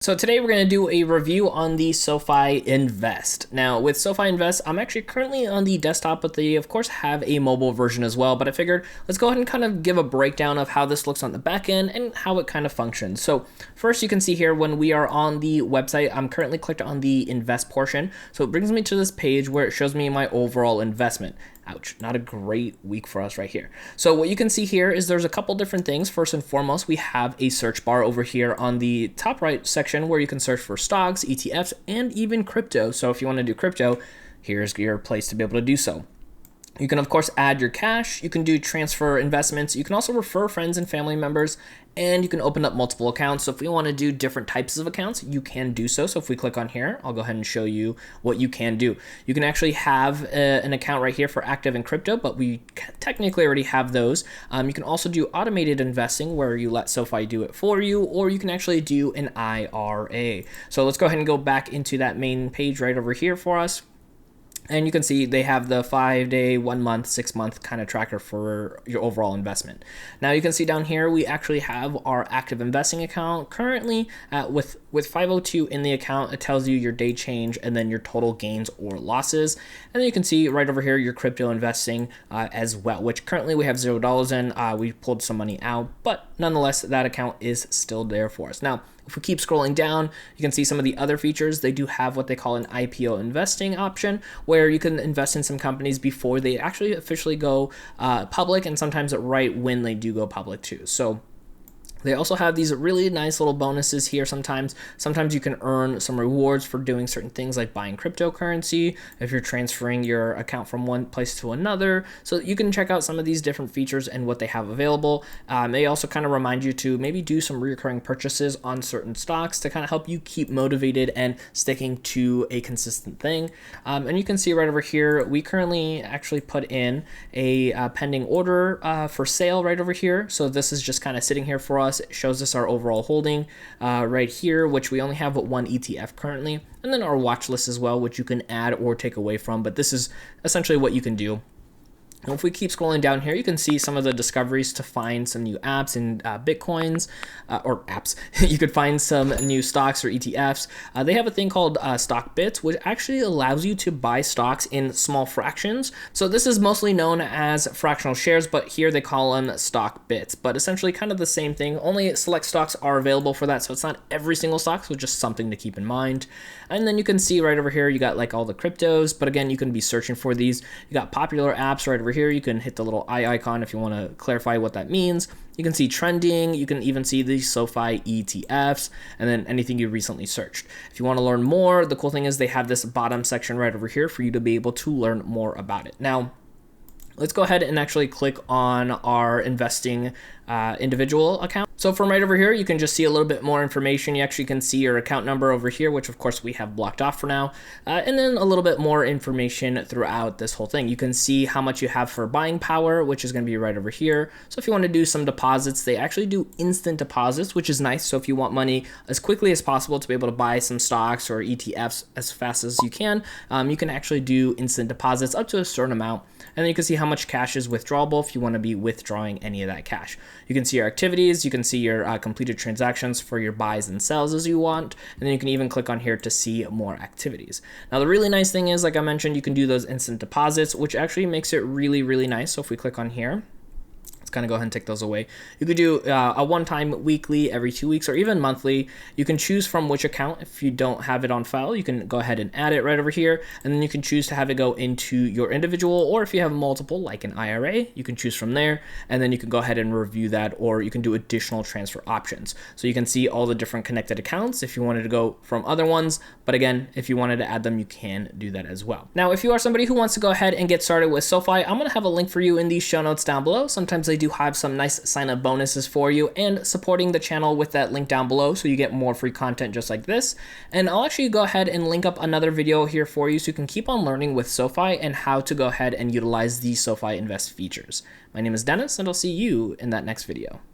So today we're going to do a review on the SoFi Invest. Now with SoFi Invest, I'm actually currently on the desktop, but they of course have a mobile version as well. But I figured let's go ahead and kind of give a breakdown of how this looks on the back end and how it kind of functions. So first you can see here when we are on the website, I'm currently clicked on the invest portion. So it brings me to this page where it shows me my overall investment. Ouch, not a great week for us right here. So what you can see here is there's a couple different things. First and foremost, we have a search bar over here on the top right section where you can search for stocks, ETFs, and even crypto. So if you want to do crypto, here's your place to be able to do so. You can, of course, add your cash. You can do transfer investments. You can also refer friends and family members, and you can open up multiple accounts. So if we want to do different types of accounts, you can do so. So if we click on here, I'll go ahead and show you what you can do. You can actually have an account right here for active and crypto, but we technically already have those. You can also do automated investing where you let SoFi do it for you, or you can actually do an IRA. So let's go ahead and go back into that main page right over here for us. And you can see they have the 5-day, 1 month, 6 month kind of tracker for your overall investment. Now you can see down here, we actually have our active investing account currently with 502 in the account. It tells you your day change and then your total gains or losses. And then you can see right over here, your crypto investing as well, which currently we have $0 in. We pulled some money out, but nonetheless, that account is still there for us. Now, if we keep scrolling down, you can see some of the other features. They do have what they call an IPO investing option, where you can invest in some companies before they actually officially go public, and sometimes right when they do go public too. So they also have these really nice little bonuses here sometimes. Sometimes you can earn some rewards for doing certain things like buying cryptocurrency, if you're transferring your account from one place to another. So you can check out some of these different features and what they have available. They also kind of remind you to maybe do some recurring purchases on certain stocks to kind of help you keep motivated and sticking to a consistent thing. And you can see right over here, we currently actually put in a pending order for sale right over here. So this is just kind of sitting here for us. It shows us our overall holding right here, which we only have one ETF currently, and then our watch list as well, which you can add or take away from, but this is essentially what you can do. And if we keep scrolling down here, you can see some of the discoveries to find some new apps and Bitcoins or apps. You could find some new stocks or ETFs. They have a thing called stock bits, which actually allows you to buy stocks in small fractions. So this is mostly known as fractional shares, but here they call them stock bits. But essentially kind of the same thing, only select stocks are available for that. So it's not every single stock, so just something to keep in mind. And then you can see right over here, you got like all the cryptos, but again, you can be searching for these. You got popular apps right over here. You can hit the little eye icon if you want to clarify what that means. You can see trending. You can even see the SoFi ETFs and then anything you recently searched. If you want to learn more, the cool thing is they have this bottom section right over here for you to be able to learn more about it. Now, let's go ahead and actually click on our investing individual account. So from right over here, you can just see a little bit more information. You actually can see your account number over here, which of course we have blocked off for now. And then a little bit more information throughout this whole thing. You can see how much you have for buying power, which is going to be right over here. So if you want to do some deposits, they actually do instant deposits, which is nice. So if you want money as quickly as possible to be able to buy some stocks or ETFs as fast as you can actually do instant deposits up to a certain amount. And then you can see how much cash is withdrawable if you want to be withdrawing any of that cash. You can see your activities, you can see your completed transactions for your buys and sells as you want, and then you can even click on here to see more activities. Now the really nice thing is, like I mentioned, you can do those instant deposits, which actually makes it really, really nice. So if we click on here, kind of go ahead and take those away. You could do a one-time weekly, every 2 weeks, or even monthly. You can choose from which account. If you don't have it on file, you can go ahead and add it right over here, and then you can choose to have it go into your individual, or if you have multiple, like an IRA, you can choose from there, and then you can go ahead and review that, or you can do additional transfer options. So you can see all the different connected accounts if you wanted to go from other ones, but again, if you wanted to add them, you can do that as well. Now, if you are somebody who wants to go ahead and get started with SoFi, I'm going to have a link for you in the show notes down below. Sometimes they do have some nice sign-up bonuses for you, and supporting the channel with that link down below so you get more free content just like this. And I'll actually go ahead and link up another video here for you so you can keep on learning with SoFi and how to go ahead and utilize the SoFi Invest features. My name is Dennis, and I'll see you in that next video.